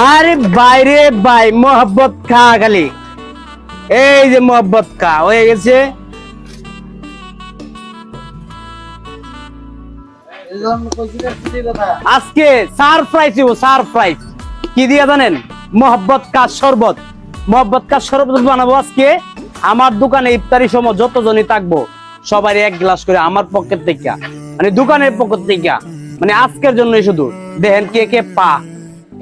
আরে বাইরে ভাই মোহাব্বত খা খালি, এই যে মোহাব্বত খা হয়ে গেছে। আজকে সারপ্রাইজ দিব, সারপ্রাইজ কি দিয়া জানেন? মোহাব্বত কা শরবত, মোহাব্বত কা শরবত বানাবো আজকে আমার দোকানে। ইফতারি সময় যতজনই থাকবো সবাই এক গ্লাস করে আমার পকেট থেকে, মানে দোকানের পকেট থেকে, মানে আজকের জন্য শুধু দেখেন কে কে পা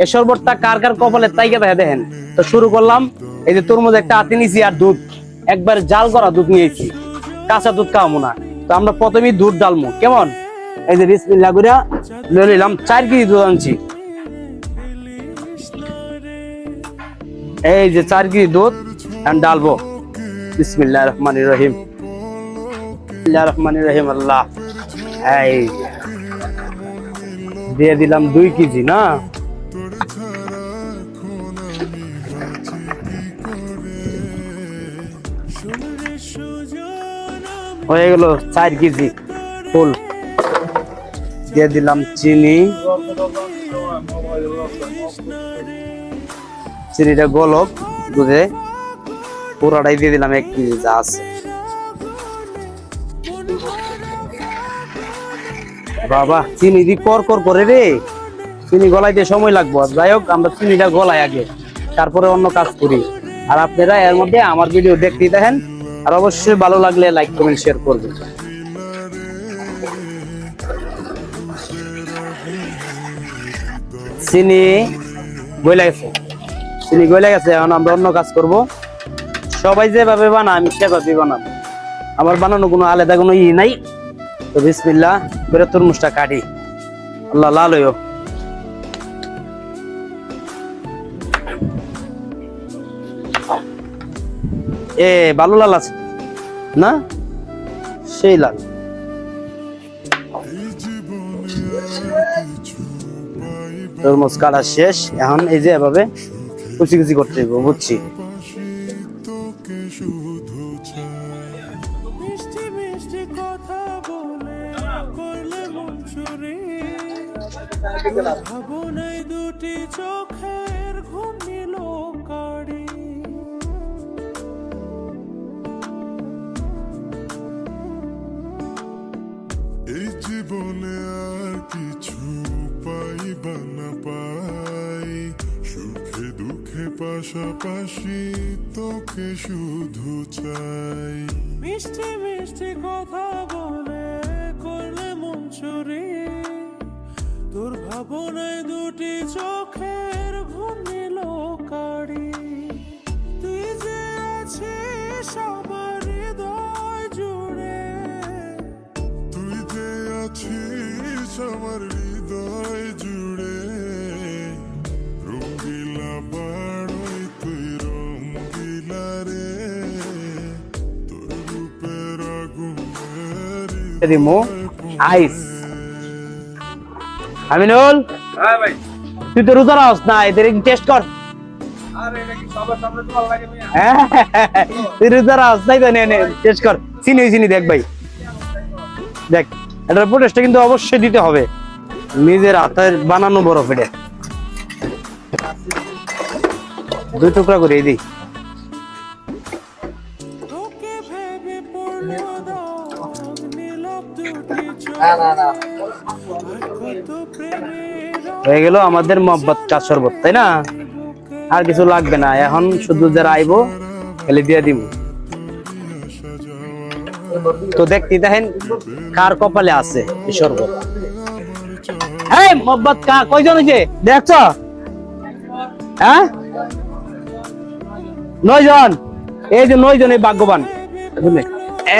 এ শরবতটা কার কার কপালে তাইকে দেখেন। তো শুরু করলাম। এই যে তরমুজ একটা হাতে নিয়েছি আর দুধ, একবার জাল করা দুধ নিয়েছি, কাঁচা দুধ খাওয়াবো না। তো আমরা প্রথমেই দুধ ডালবো, কেমন? এই যে বিসমিল্লাহ করে লয়ে নিলাম, 4 কেজি দুধ আনছি। এই যে 4 কেজি দুধ ডালবো। বিসমিল্লাহির রহমানির রহিম, বিসমিল্লাহির রহমানির রহিম। আল্লাহ, এই দিয়ে দিলাম 2 কেজি না, হয়ে গেল 4 কেজি ফুল। দিয়ে দিলাম চিনি, চিনিটা গলক দুধে, পুরাটাই দিয়ে দিলাম 1 কেজি যা আছে। বাবা চিনি দি কর কর করে রে, চিনি গলাইতে সময় লাগবো। যাই হোক, আমরা চিনিটা গলাই আগে, তারপরে অন্য কাজ করি। আর আপনারা এর মধ্যে আমার ভিডিও দেখতেই দেখেন, আর অবশ্যই ভালো লাগলে লাইক কমেন্ট শেয়ার করবেন। চিনি গলে গেছে, চিনি গলে গেছে, এখন আমরা অন্য কাজ করব। সবাই যেভাবে বানায় আমি সেভাবে বানাবো, আমার বানানো কোনো আলাদা কোনো নাই। তো বিসমিল্লাহ করে তরমুজটা কাটি। আল্লাহ লাল হইও, এ ভালো লাল আছে না, সেই লাল। তরমুজ কাটা শেষ, এখন এই যে এভাবে কুচি কুচি করতে হবে, বুঝছি। দুটি চোখের ঘুম নিল কাড়ি, এই জীবনে আর কিছু পাইবা না পাই, সুখে দুঃখে পাশাপাশি তোকে শুধু চাই। মিষ্টি মিষ্টি কথা বলে করলে মন চুরি, তোর ভাবনায় দুটি চোখের ঘুম নিল কাড়ি। তুই যে আছিস আমার হৃদয় জুড়ে, তুই যে আছিস আমার হৃদয় জুড়ে, রঙ্গিলা বাড়ই তুই রঙ্গিলা রে, তোর রূপের আগুনের আইস আমিনুল, হ্যাঁ ভাই, তুই তো রোজা রাখছ না, এদের টেস্ট কর। আরে এটা কি সবার সামনে তো ভালো লাগে মিয়া? তুই রোজা রাখছ তাই তো, নে টেস্ট কর। চিনি চিনি দেখ ভাই, দেখ এটার টেস্টটা কিন্তু অবশ্যই দিতে হবে, নিজের হাতের বানানো বরফ। এটা 2 টুকরা করে দিই। হয়ে গেল আমাদের মোহাব্বত কা শরবত, তাই না? আর কিছু লাগবে না, এখন শুধু যারা আইবো খালি দিয়ে দিব। তো দেখতে দেখেন কার কপালে আছে এই শরবত। এই মোহাব্বত কা কয়জন হইছে দেখছ? হ্যাঁ 9 জন। এই যে 9 জন, এই ভাগ্যবান।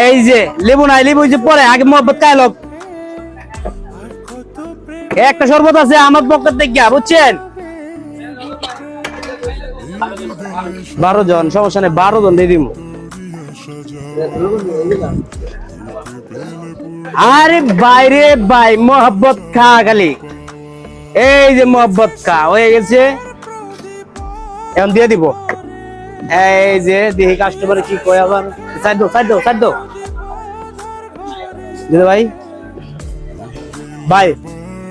এই যে লেবু নাই, লেবু যে পরে, আগে মোহাব্বত কা লোক একটা শরবত আছে আমার পকেট থেকে, বুঝছেন? 12 জন, সমস্যা নেই, 12 জন দিয়ে দিব। আরে বাইরে ভাই মোহাব্বত খা খালি, এই যে মোহাব্বত খা হয়ে গেছে, এখন দিয়ে দিব। এই যে দেখি কাস্টমার কি কয়, আবার সাইড দাও ভাই ভাই,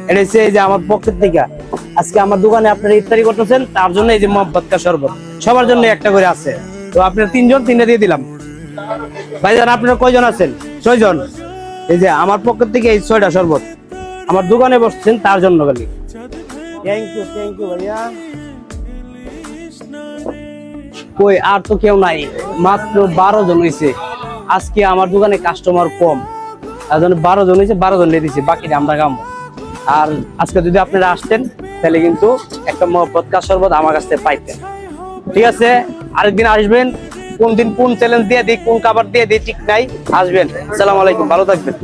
এটা হচ্ছে এই যে আমার পকেট থেকে আজকে আমার দোকানে আপনারা ইফতারি করতেছেন, তার জন্য এই যে মোহাম্মদ কা শরবত সবার জন্য একটা করে আছে। তো আপনারা তিনজন তিনটা দিয়ে দিলাম। ভাইজান আপনারা কয়জন আছেন? 6 জন। এই যে আমার পক্ষ থেকে এই 6টা শরবত আমার দোকানে বসছেন তার জন্য খালি। থ্যাংক ইউ ভাইয়া। কই আর তো কেউ নাই, মাত্র 12 জন হয়েছে। আজকে আমার দোকানে কাস্টমার কম, তার জন্য 12 জন হয়েছে, 12 জন নিয়ে দিয়েছি, বাকিটা আমরা খাবো। আর আজকে যদি আপনারা আসতেন তাহলে কিন্তু একটা মোহাম্মদ কা শরবত আমার কাছ থেকে পাইতেন। ঠিক আছে, আরেকদিন আসবেন, কোন দিন কোন চ্যালেঞ্জ দিয়ে দিই, কোন খাবার দিয়ে দিই ঠিক নাই, আসবেন। আসসালামু আলাইকুম, ভালো থাকবেন।